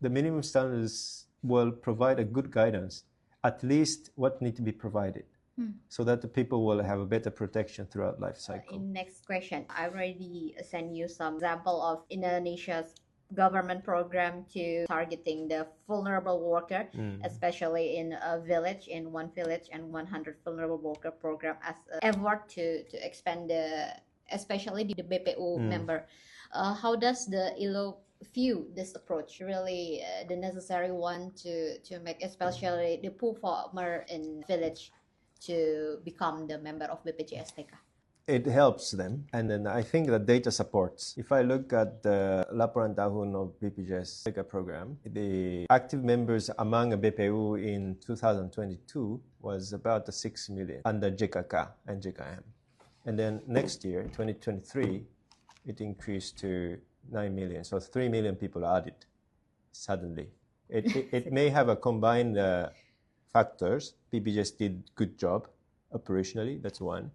The minimum standards will provide a good guidance, at least what need to be provided, so that the people will have a better protection throughout life cycle. In next question, I already sent you some example of Indonesia's government program to targeting the vulnerable worker, especially in a village, in one village and 100 vulnerable worker program as an effort to expand the, especially the BPU member. How does the ILO view this approach? Really the necessary one to make especially the poor farmer in village to become the member of BPJS TK? It helps them, and then I think the data supports. If I look at the Laporan Tahun of BPJS TK program, the active members among BPU in 2022 was about 6 million under JKK and JKM. And then next year, 2023, it increased to 9 million. So 3 million people added suddenly. It may have a combined factors. BPJS did good job operationally. That's one.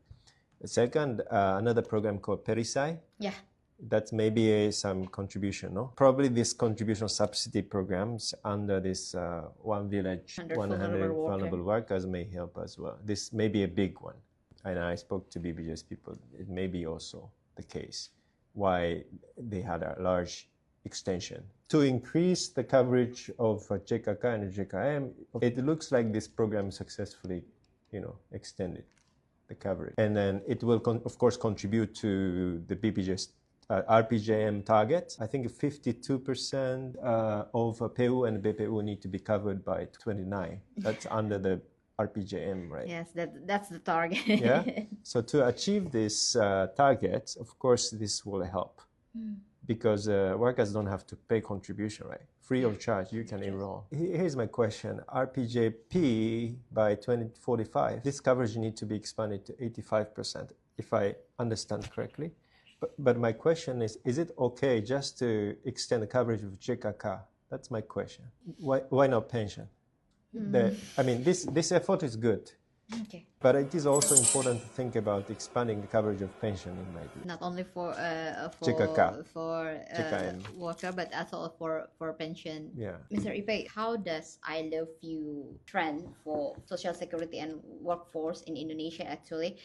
The second, another program called Perisai. Yeah. That's maybe some contribution, no? Probably this contribution subsidy programs under this one village, 100 vulnerable workers may help as well. This may be a big one. And I spoke to BPJS people. It may be also the case why they had a large extension. To increase the coverage of JKK and JKM, it looks like this program successfully, extended the coverage. And then it will, of course, contribute to the BPJS RPJM target. I think 52% of PU and BPU need to be covered by 29. That's under the RPJM, right? Yes, that's the target. Yeah. So to achieve this target, of course, this will help because workers don't have to pay contribution, right? Free of charge, you can enroll. Here's my question. RPJP by 2045, this coverage needs to be expanded to 85%, if I understand correctly. But my question is it okay just to extend the coverage of JKK? That's my question. Why not pension? This effort is good. Okay. But it is also important to think about expanding the coverage of pension in my view. Not only for JKK, worker, but also for pension. Yeah. Mr. Ippei, how does ILO view trend for social security and workforce in Indonesia? Actually,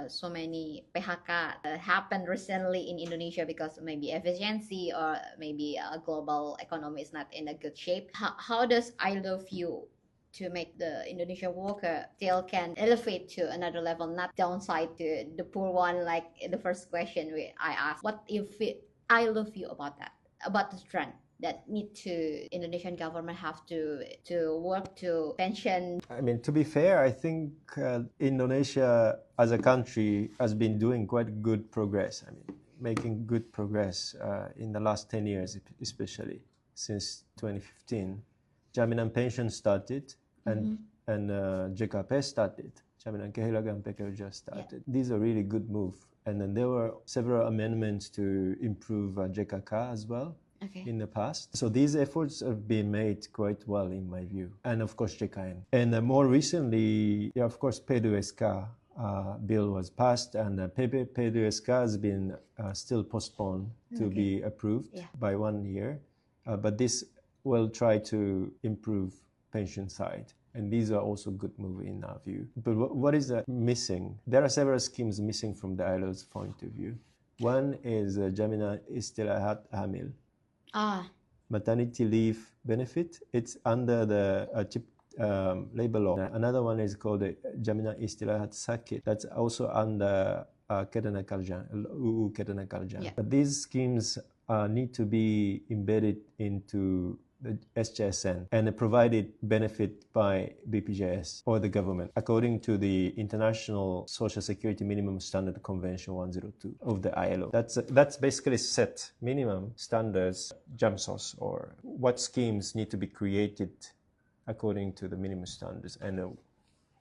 so many PHK happened recently in Indonesia because maybe efficiency or maybe a global economy is not in a good shape. How does ILO view to make the Indonesian worker still can elevate to another level, not downside to the poor one, like the first question I asked. What if I love you about that, about the trend that need to Indonesian government have to work to pension? To be fair, I think Indonesia as a country has been doing quite good progress. Making good progress in the last 10 years, especially since 2015. Jaminan pension started. And JKP started. Jaminan Kehilangan Pekerja started. These are really good move. And then there were several amendments to improve JKK as well in the past. So these efforts have been made quite well in my view. And of course JKN. And more recently, of course, P2SK bill was passed, and P2SK has been still postponed to be approved by 1 year. But this will try to improve pension side, and these are also good move in our view. But what is missing? There are several schemes missing from the ILO's point of view. One is Jaminan Istirahat Hamil, maternity leave benefit. It's under the labor law. Another one is called Jaminan Istirahat Sakit. That's also under Ketenagakerjaan, UU Ketenagakerjaan. But these schemes need to be embedded into the SJSN and provided benefit by BPJS or the government according to the International Social Security Minimum Standard Convention 102 of the ILO. That's basically set minimum standards, JAMSOS, or what schemes need to be created according to the minimum standards and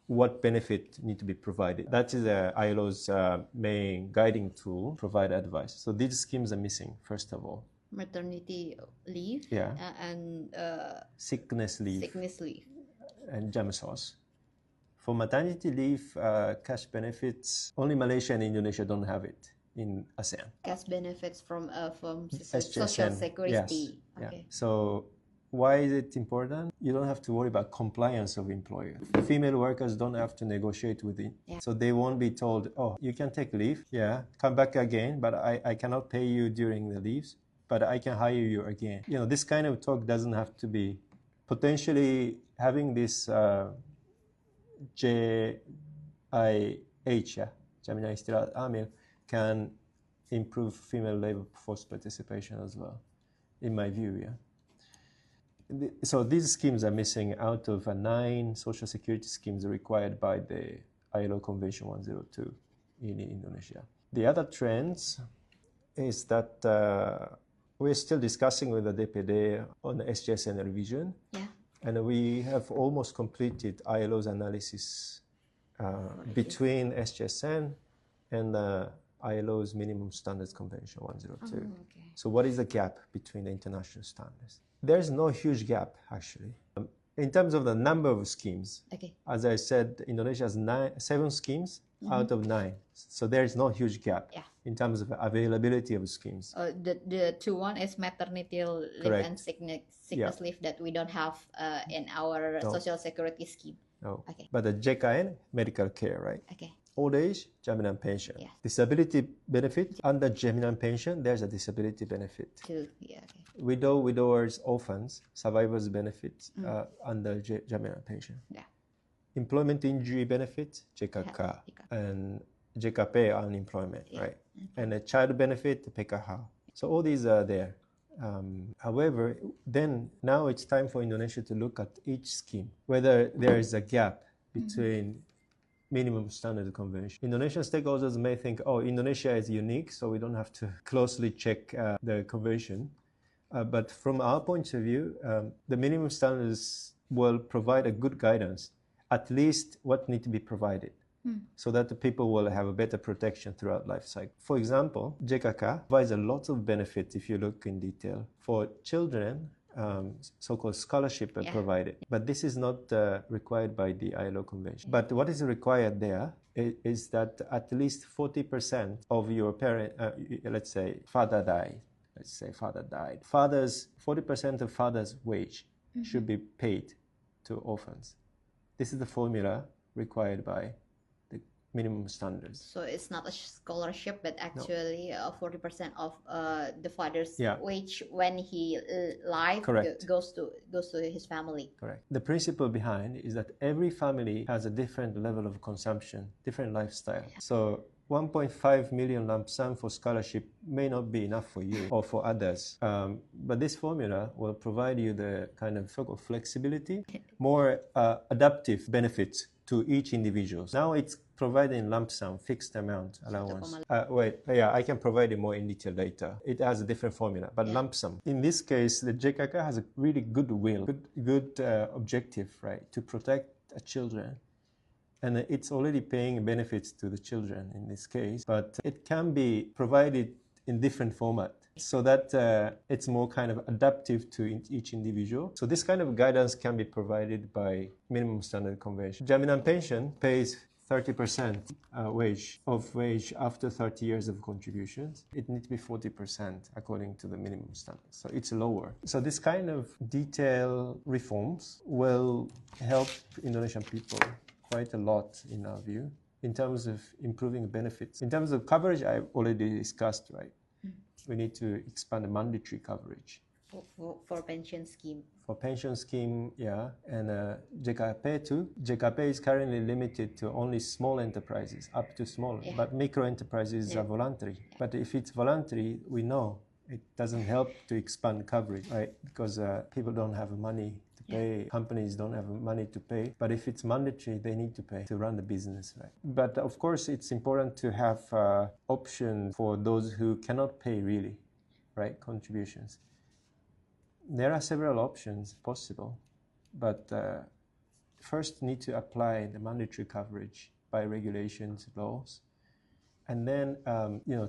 what benefit need to be provided. That is ILO's main guiding tool, provide advice. So these schemes are missing, first of all. Maternity leave and sickness leave and JAMSOS. For maternity leave, cash benefits, only Malaysia and Indonesia don't have it in ASEAN. Cash benefits from SJSN, social security. Yes. So Why is it important? You don't have to worry about compliance of employer. Female workers don't have to negotiate with it. Yeah. So they won't be told, oh, you can take leave, yeah, come back again, but I cannot pay you during the leaves, but I can hire you again. You know, this kind of talk doesn't have to be. Potentially having this JIH, Jaminan Sosial, can improve female labor force participation as well, in my view, yeah. So these schemes are missing out of 9 social security schemes required by the ILO Convention 102 in Indonesia. The other trends is that we're still discussing with the DPD on the SJSN revision. Yeah. And we have almost completed ILO's analysis between SJSN and ILO's Minimum Standards Convention 102. Okay. So what is the gap between the international standards? There's no huge gap, actually. In terms of the number of schemes, Okay. as I said, Indonesia has 7 schemes out of 9. So there is no huge gap in terms of availability of schemes. The 2 is maternity leave Correct. and sickness leave that we don't have in our social security scheme. No. Okay. But the JKN, medical care, right? Okay. Old age, Jaminan pension. Yeah. Disability benefit, under Jaminan pension, there's a disability benefit. Yeah, okay. Widowers, orphans, survivors benefit under Jaminan pension. Yeah. Employment injury benefit, JKK, and JKP unemployment, right? Okay. And a child benefit, PKH. So all these are there. However, then now it's time for Indonesia to look at each scheme, whether there is a gap between minimum standard convention. Indonesian stakeholders may think, oh, Indonesia is unique, so we don't have to closely check the convention. But from our point of view, the minimum standards will provide a good guidance, at least what needs to be provided, so that the people will have a better protection throughout life cycle. For example, JKK provides a lot of benefit if you look in detail. For children, so-called scholarship are provided. But this is not required by the ILO Convention. But what is required there is that at least 40% of your parent, let's say father died, 40% of father's wage should be paid to orphans. This is the formula required by the minimum standards. So it's not a scholarship, but actually 40% of the father's wage when he live goes to his family. Correct. The principle behind is that every family has a different level of consumption, different lifestyle. So 1.5 million lump sum for scholarship may not be enough for you or for others. But this formula will provide you the kind of sort of flexibility, more adaptive benefits to each individual. Now it's providing lump sum, fixed amount allowance. I can provide you more in detail later. It has a different formula, but lump sum. In this case, the JKK has a really good will, good objective, right, to protect children. And it's already paying benefits to the children in this case, but it can be provided in different format so that it's more kind of adaptive to each individual. So this kind of guidance can be provided by minimum standard convention. Jaminan pension pays 30% wage after 30 years of contributions. It needs to be 40% according to the minimum standard. So it's lower. So this kind of detailed reforms will help Indonesian people quite a lot in our view, in terms of improving benefits. In terms of coverage, I've already discussed, right? We need to expand the mandatory coverage. For pension scheme. For pension scheme, and JKP too. JKP is currently limited to only small enterprises, up to small, but micro enterprises are voluntary. But if it's voluntary, we know it doesn't help to expand coverage, right? Because people don't have money to pay, companies don't have money to pay. But if it's mandatory, they need to pay to run the business, right? But of course, it's important to have options for those who cannot pay really, right? Contributions. There are several options possible, but first need to apply the mandatory coverage by regulations, laws. And then,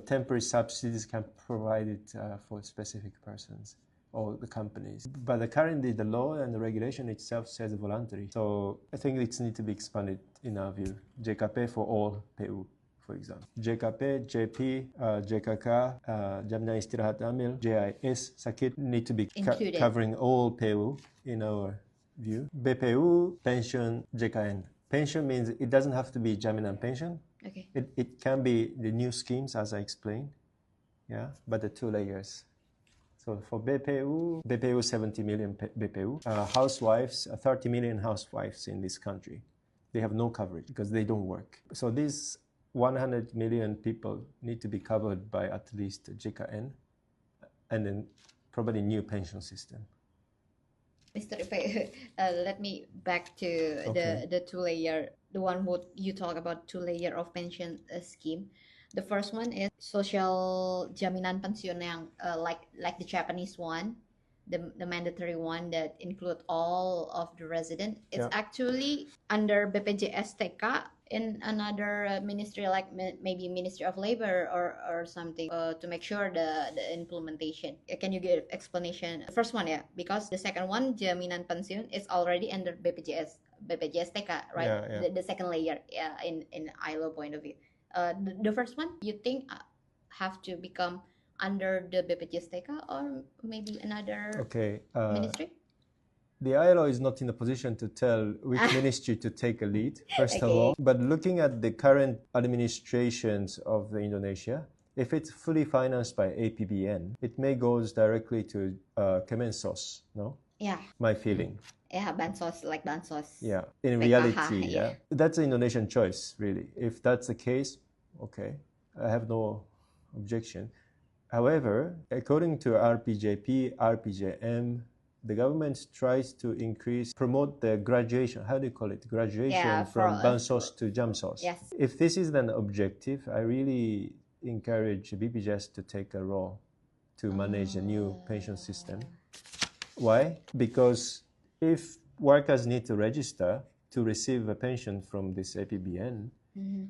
temporary subsidies can be provided for specific persons or the companies. But currently, the law and the regulation itself says voluntary. So I think it needs to be expanded in our view. JKP for all PU, for example. JKP, JP, JKK, Jaminan Istirahat Hamil, JIS, Sakit need to be covering all PU in our view. BPU, Pensiun, JKN. Pension means it doesn't have to be Jaminan pension. Okay. It can be the new schemes as I explained, yeah, but the 2 layers. So for BPU 70 million BPU, housewives, 30 million housewives in this country, they have no coverage because they don't work. So these 100 million people need to be covered by at least JKN and then probably new pension system. Mr. Ippei, let me back to the 2-layer, the one what you talk about 2-layer of pension scheme. The first one is social jaminan pensiun yang like the Japanese one, the mandatory one that include all of the resident. It's actually under BPJS TK in another ministry, like maybe Ministry of Labor or something, to make sure the implementation. Can you give explanation? First one, yeah, because the second one, Jaminan Pensiun, is already under BPJS TK, right? Yeah. The second layer, in ILO point of view. The first one, you think have to become under the BPJS TK or maybe another ministry? The ILO is not in a position to tell which ministry to take a lead, first of all. But looking at the current administrations of Indonesia, if it's fully financed by APBN, it may go directly to Kemensos, no? Yeah. My feeling. Yeah, Bansos, like Bansos. Yeah, in PKH, reality, yeah. That's an Indonesian choice, really. If that's the case, okay, I have no objection. However, according to RPJP, RPJM, the government tries to promote the graduation. How do you call it? Graduation from Bansos to Jamsos. Yes. If this is an objective, I really encourage BPJS to take a role to manage a new pension system. Why? Because if workers need to register to receive a pension from this APBN,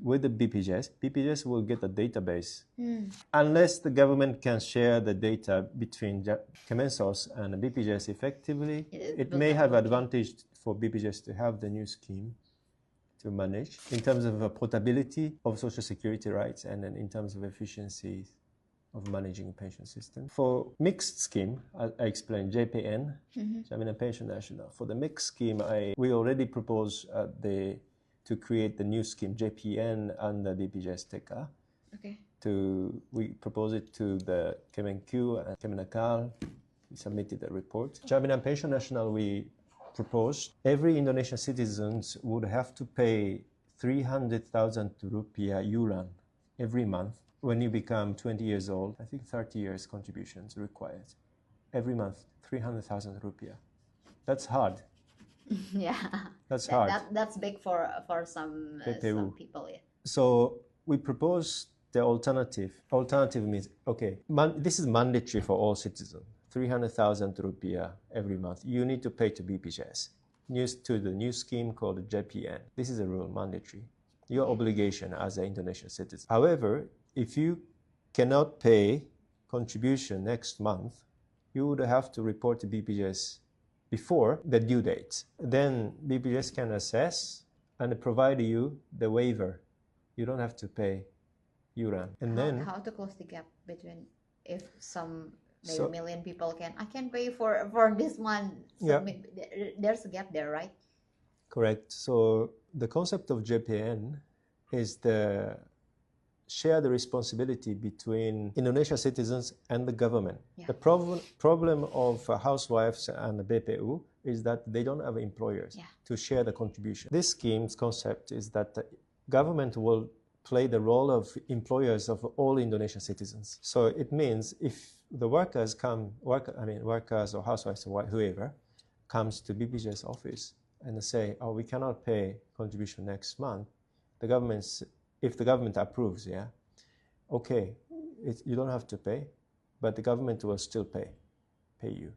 with the BPJS will get a database. Unless the government can share the data between Kemensos and BPJS effectively, it may have advantage for BPJS to have the new scheme to manage in terms of portability of social security rights and then in terms of efficiency of managing a pension system. For mixed scheme, I explained JPN, Jaminan Pension Nasional. For the mixed scheme, we already propose to create the new scheme, JPN under BPJS TK. Okay. We propose it to the Kemenq and Kemenakal. We submitted a report. Jaminan Pension Nasional, we proposed every Indonesian citizens would have to pay 300,000 rupiah yuran every month. When you become 20 years old, I think 30 years contributions required. Every month, 300,000 rupiah. That's hard. Yeah, that's hard. That's big for some people. Yeah. So we propose the alternative. Alternative means this is mandatory for all citizens. 300,000 rupiah every month. You need to pay to BPJS. To the new scheme called JPN. This is a rule, mandatory. Your obligation as an Indonesian citizen. However, if you cannot pay contribution next month, you would have to report to BPJS before the due date. Then BPJS can assess and provide you the waiver. You don't have to pay yuran. And how to close the gap between if some million people I can pay for this month. So there's a gap there, right? Correct. So the concept of JPN is share the responsibility between Indonesian citizens and the government. Yeah. The problem of housewives and the BPU is that they don't have employers to share the contribution. This scheme's concept is that the government will play the role of employers of all Indonesian citizens. So it means if the workers or housewives or whoever comes to BPJS office and say, we cannot pay contribution next month, if the government approves, you don't have to pay, but the government will still pay you.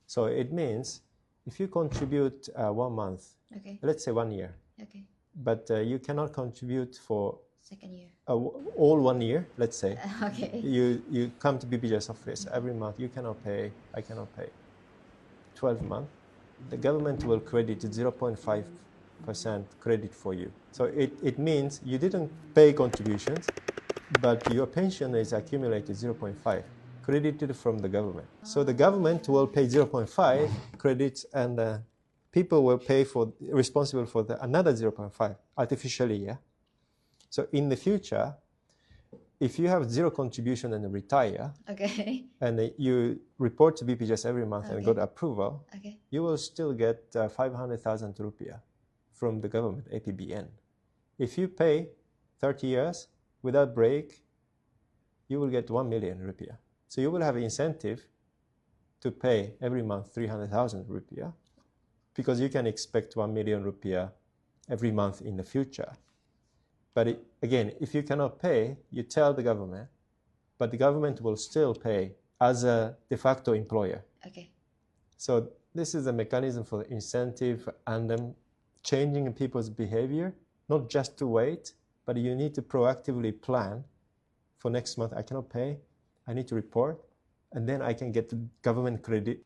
So it means if you contribute 1 month, let's say 1 year, but you cannot contribute for second year, all 1 year, let's say. You come to BPJS office every month, you cannot pay, I cannot pay. 12 months, the government will credit 0.5 0.5% credit for you. So it means you didn't pay contributions, but your pension is accumulated 0.5 credited from the government. So the government will pay 0.5 credits, and people will pay for responsible for another 0.5 artificially. Yeah. So in the future, if you have zero contribution and retire, Okay. and you report to BPJS every month and got approval, you will still get 500,000 rupiah from the government, APBN. If you pay 30 years without break, you will get 1 million rupiah. So you will have incentive to pay every month 300,000 rupiah, because you can expect 1 million rupiah every month in the future. But again, if you cannot pay, you tell the government, but the government will still pay as a de facto employer. Okay. So this is a mechanism for incentive and changing people's behavior, not just to wait, but you need to proactively plan for next month. I cannot pay, I need to report, and then I can get the government credit